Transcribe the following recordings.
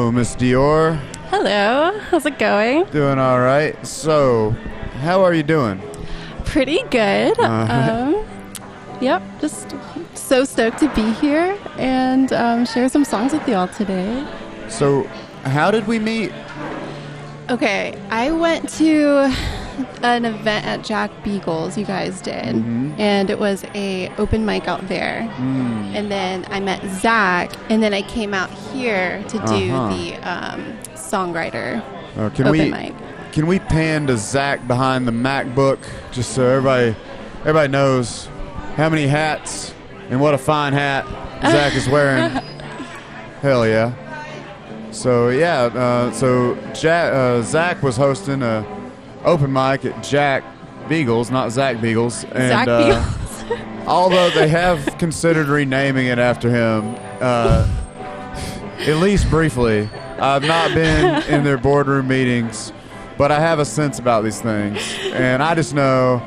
Hello, Miss Deore. Hello. How's it going? Doing all right. So, how are you doing? Pretty good. Yep. Just so stoked to be here and share some songs with y'all today. So, how did we meet? Okay. I went to an event at Jack Beagle's, you guys did, and it was a open mic out there, and then I met Zach, and then I came out here to do the songwriter open mic. Can we pan to Zach behind the MacBook just so everybody knows how many hats and what a fine hat Zach is wearing? Hell yeah. So yeah, Zach was hosting a open mic at Jack Beagle's, not Zach Beagle's. And, Zach Beagle's. Although they have considered renaming it after him, at least briefly. I've not been in their boardroom meetings, but I have a sense about these things. And I just know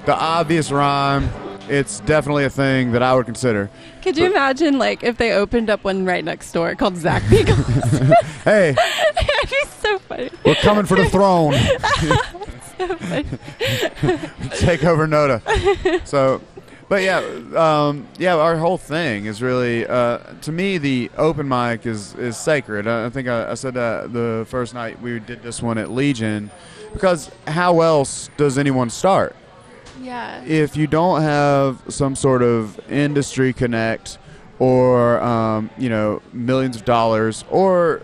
the obvious rhyme, it's definitely a thing that I would consider. Could you imagine, like, if they opened up one right next door called Zach Beagle's? Hey. That'd be so funny. We're coming for the throne. So funny. Take over Noda. So, but yeah, our whole thing is really, to me, the open mic is sacred. I think I said that the first night we did this one at Legion, because how else does anyone start? Yeah. If you don't have some sort of industry connect or, millions of dollars or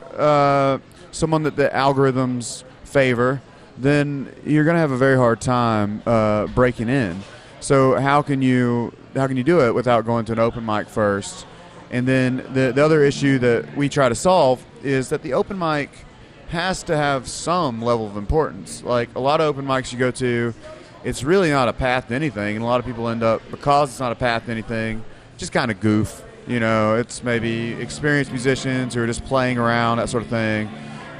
someone that the algorithms favor, then you're going to have a very hard time breaking in. So how can you do it without going to an open mic first? And then the other issue that we try to solve is that the open mic has to have some level of importance. Like a lot of open mics you go to, it's really not a path to anything, and a lot of people end up, because it's not a path to anything, just kind of goof. It's maybe experienced musicians who are just playing around, that sort of thing.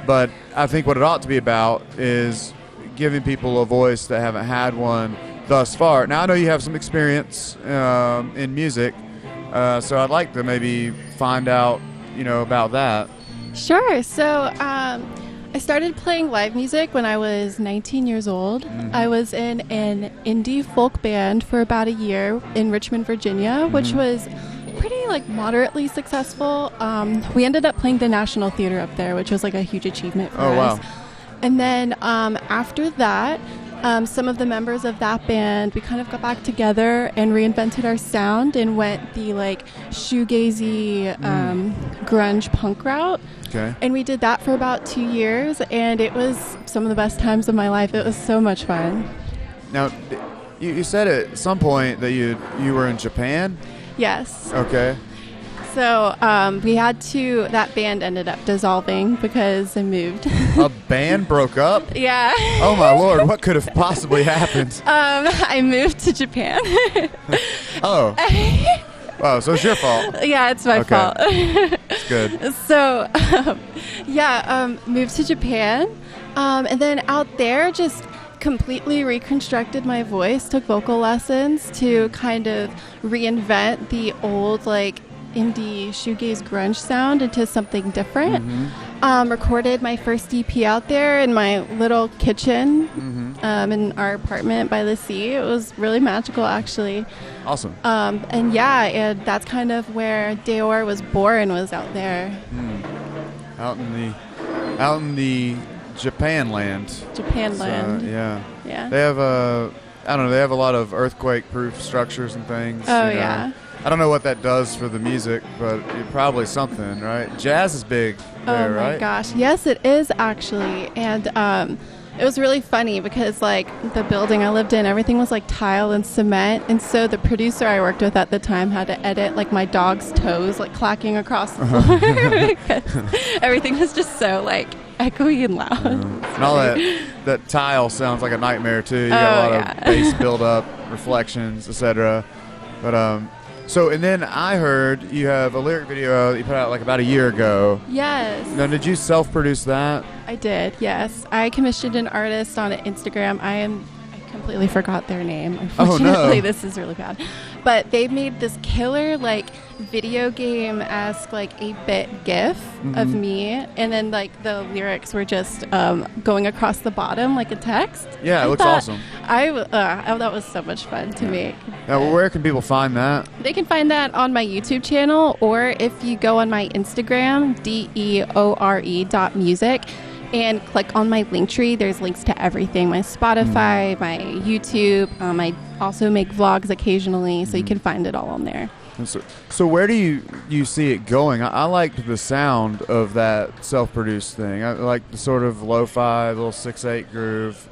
But I think what it ought to be about is giving people a voice that haven't had one thus far. Now, I know you have some experience in music, so I'd like to maybe find out, about that. Sure. So I started playing live music when I was 19 years old. I was in an indie folk band for about a year in Richmond, Virginia, which was pretty moderately successful. We ended up playing the National Theater up there, which was a huge achievement for us. Wow. And then after that, some of the members of that band, we kind of got back together and reinvented our sound and went the shoegazy grunge punk route. Okay. And we did that for about 2 years, and it was some of the best times of my life. It was so much fun. Now, you said at some point that you were in Japan? Yes. Okay. So that band ended up dissolving because I moved. A band broke up? Yeah. Oh my Lord, what could have possibly happened? I moved to Japan. Oh. Oh, so it's your fault. Yeah, it's my fault. It's good. So, moved to Japan. And then out there just completely reconstructed my voice, took vocal lessons to kind of reinvent the old, indie shoegaze grunge sound into something different. Recorded my first EP out there in my little kitchen in our apartment by the sea. It was really magical, actually. Awesome. And that's kind of where Deore was born, was out there. Out in the Japan land. Japan land. Yeah. They have they have a lot of earthquake-proof structures and things. Oh, yeah. I don't know what that does for the music, but probably something, right? Jazz is big there, right? Oh my gosh. Yes, it is actually. And it was really funny because the building I lived in, everything was tile and cement. And so the producer I worked with at the time had to edit my dog's toes clacking across the floor because everything was just so echoey and loud. And all that tile sounds like a nightmare too. You got a lot of bass build-up, reflections, etc. But so, and then I heard you have a lyric video that you put out about a year ago. Yes. Now, did you self-produce that? I did, yes. I commissioned an artist on Instagram. I completely forgot their name. Unfortunately, this is really bad. but they made this killer like video game-esque like 8-bit GIF of me, and then like the lyrics were just going across the bottom like a text. Yeah, it looks awesome. That was so much fun to make. Now, where can people find that? They can find that on my YouTube channel, or if you go on my Instagram, deore.music, and click on my link tree, there's links to everything. My Spotify, my YouTube. I also make vlogs occasionally, so you can find it all on there. So where do you see it going? I liked the sound of that self-produced thing. I like the sort of lo-fi, little 6/8 groove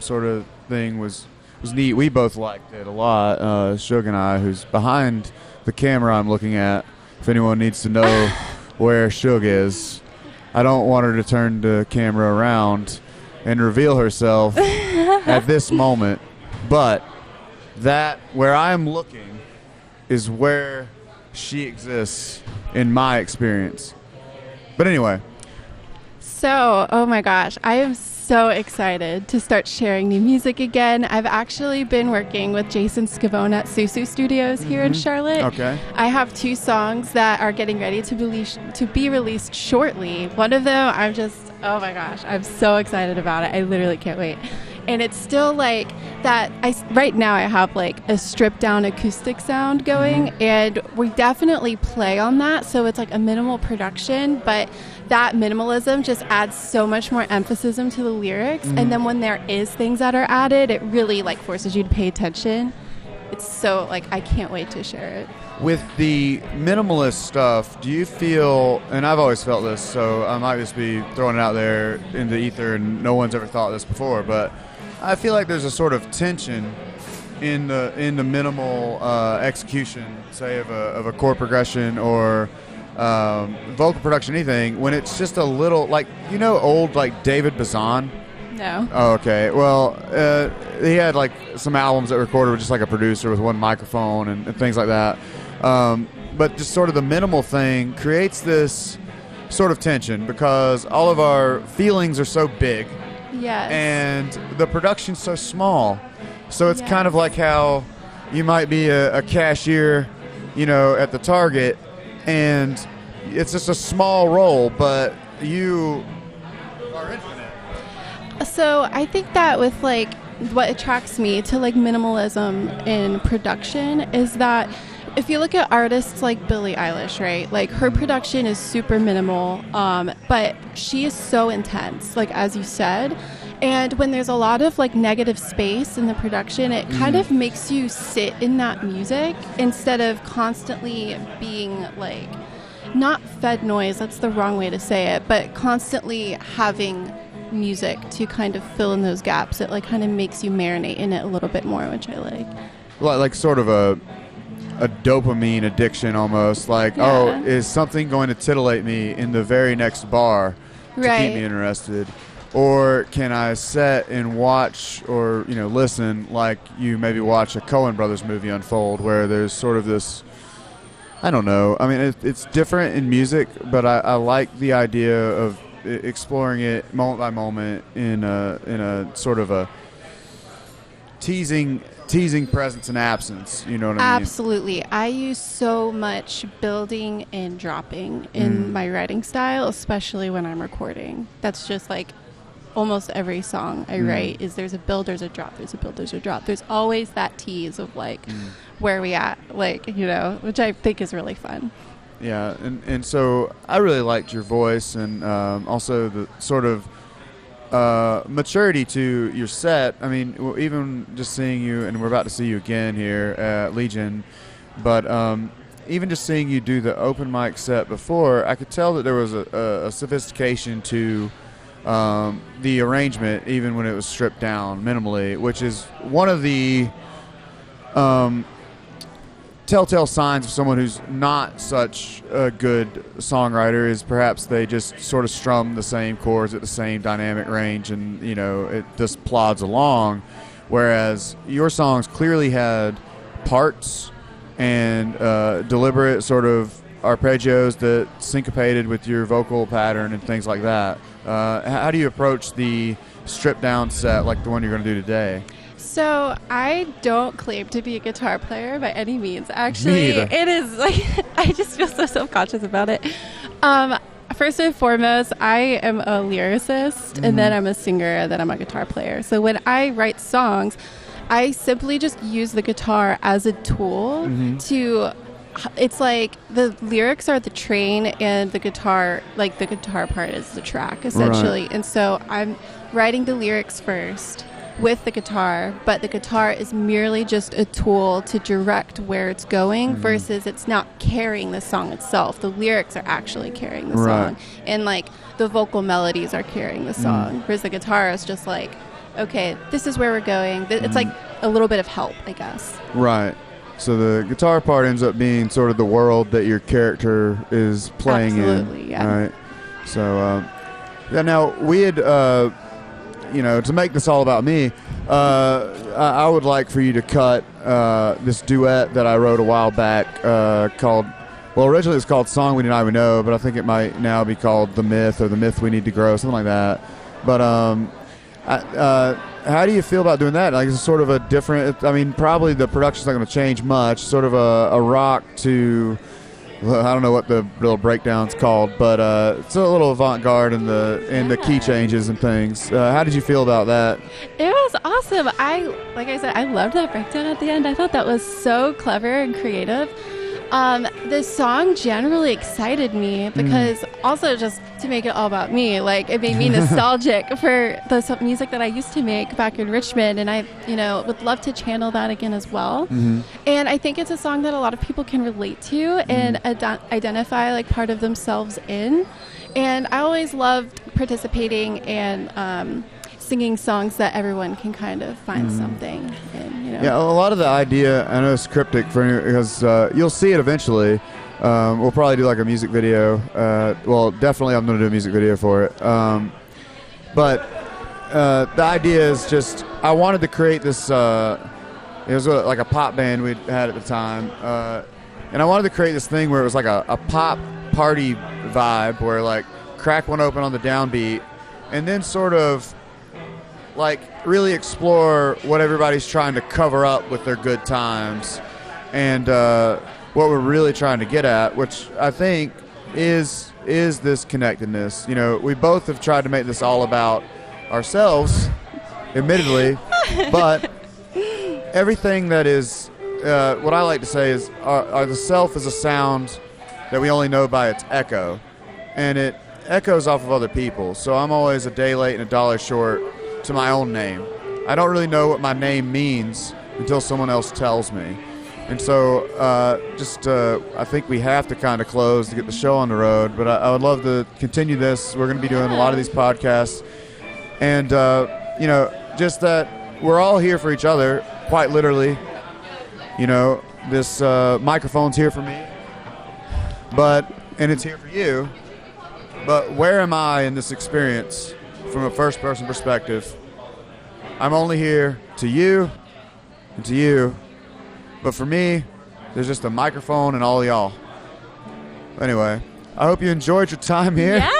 sort of thing was neat. We both liked it a lot. Shug and I, who's behind the camera I'm looking at, if anyone needs to know where Shug is. I don't want her to turn the camera around and reveal herself at this moment, but that where I'm looking is where she exists in my experience. But anyway. So, oh my gosh, I am so excited to start sharing new music again. I've actually been working with Jason Scavone at Susu Studios here in Charlotte. Okay. I have 2 songs that are getting ready to be released shortly. One of them, oh my gosh, I'm so excited about it. I literally can't wait. And it's still like that. Right now I have like a stripped down acoustic sound going, and we definitely play on that. So it's like a minimal production, but that minimalism just adds so much more emphasis to the lyrics. And then when there is things that are added, it really like forces you to pay attention. It's so like, I can't wait to share it. With the minimalist stuff, do you feel, and I've always felt this, so I might just be throwing it out there in the ether and no one's ever thought this before, but I feel like there's a sort of tension in the minimal execution, say of a chord progression or vocal production, anything, when it's just a little, like, old like David Bazan. No. Oh, okay. Well, he had like some albums that recorded with just like a producer with one microphone and things like that. But just sort of the minimal thing creates this sort of tension because all of our feelings are so big. Yes. And the production's so small. So it's kind of like how you might be a cashier, at the Target, and it's just a small role, but you are infinite. So I think that with like what attracts me to like minimalism in production is that if you look at artists like Billie Eilish, right, like her production is super minimal, but she is so intense, like as you said. And when there's a lot of like negative space in the production, it kind of makes you sit in that music instead of constantly being like, not fed noise, that's the wrong way to say it, but constantly having music to kind of fill in those gaps. It like kind of makes you marinate in it a little bit more, which I like. Like sort of a dopamine addiction almost, like, oh, is something going to titillate me in the very next bar to keep me interested? Or can I sit and watch or, listen like you maybe watch a Coen Brothers movie unfold where there's sort of this, I don't know. I mean, it's different in music, but I like the idea of exploring it moment by moment in a sort of a teasing presence and absence. You know what I mean? Absolutely. I use so much building and dropping in my writing style, especially when I'm recording. That's just like almost every song I write is there's a build, there's a drop, there's a build, there's a drop. There's always that tease of like where we at, like, which I think is really fun. Yeah, and so I really liked your voice and also the sort of maturity to your set. I mean, even just seeing you, and we're about to see you again here at Legion, but even just seeing you do the open mic set before, I could tell that there was a sophistication to the arrangement, even when it was stripped down minimally, which is one of the telltale signs of someone who's not such a good songwriter is perhaps they just sort of strum the same chords at the same dynamic range and, it just plods along. Whereas your songs clearly had parts and deliberate sort of arpeggios that syncopated with your vocal pattern and things like that. How do you approach the stripped down set like the one you're going to do today? So I don't claim to be a guitar player by any means. Actually, it is like I just feel so self-conscious about it. First and foremost, I am a lyricist, and then I'm a singer, and then I'm a guitar player. So when I write songs, I simply just use the guitar as a tool to. It's like the lyrics are the train, and the guitar part is the track, essentially. Right. And so I'm writing the lyrics first with the guitar, but the guitar is merely just a tool to direct where it's going versus it's not carrying the song itself. The lyrics are actually carrying the song, and like the vocal melodies are carrying the song, whereas the guitar is just like, okay, this is where we're going. It's like a little bit of help, I guess. Right. So the guitar part ends up being sort of the world that your character is playing in. Absolutely, yeah. Right. So, now we had, to make this all about me, I would like for you to cut this duet that I wrote a while back called, well, originally it was called Song We Do Not Even Know, but I think it might now be called The Myth or The Myth We Need to Grow, something like that. But how do you feel about doing that? Like, it's sort of a different, I mean, probably the production's not going to change much, sort of a rock to, I don't know what the little breakdown's called, but it's a little avant-garde in the key changes and things. How did you feel about that? It was awesome. Like I said, I loved that breakdown at the end. I thought that was so clever and creative. The song generally excited me because also just to make it all about me, like it made me nostalgic for the music that I used to make back in Richmond, and I, would love to channel that again as well. And I think it's a song that a lot of people can relate to and identify like part of themselves in. And I always loved participating and singing songs that everyone can kind of find something in, Yeah, a lot of the idea, I know it's cryptic because you'll see it eventually. We'll probably do like a music video. Well, definitely I'm going to do a music video for it. But the idea is just, I wanted to create this, it was like a pop band we had at the time. And I wanted to create this thing where it was like a pop party vibe where like crack one open on the downbeat and then sort of like really explore what everybody's trying to cover up with their good times and what we're really trying to get at, which I think is this connectedness. We both have tried to make this all about ourselves, admittedly, but everything that is, what I like to say is the self is a sound that we only know by its echo, and it echoes off of other people. So I'm always a day late and a dollar short to my own name. I don't really know what my name means until someone else tells me. And so I think we have to kind of close to get the show on the road, but I would love to continue this. We're going to be doing a lot of these podcasts. And, just that we're all here for each other, quite literally. This microphone's here for me, and it's here for you. But where am I in this experience from a first-person perspective? I'm only here to you and to you. But for me, there's just a microphone and all y'all. Anyway, I hope you enjoyed your time here. Yeah.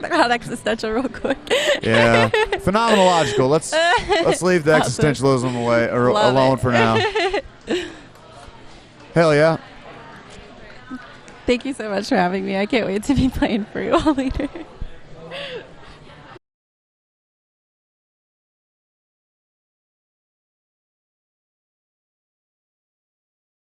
I got existential real quick. Yeah. Phenomenological. Let's leave the existentialism alone for now. Hell yeah. Thank you so much for having me. I can't wait to be playing for you all later.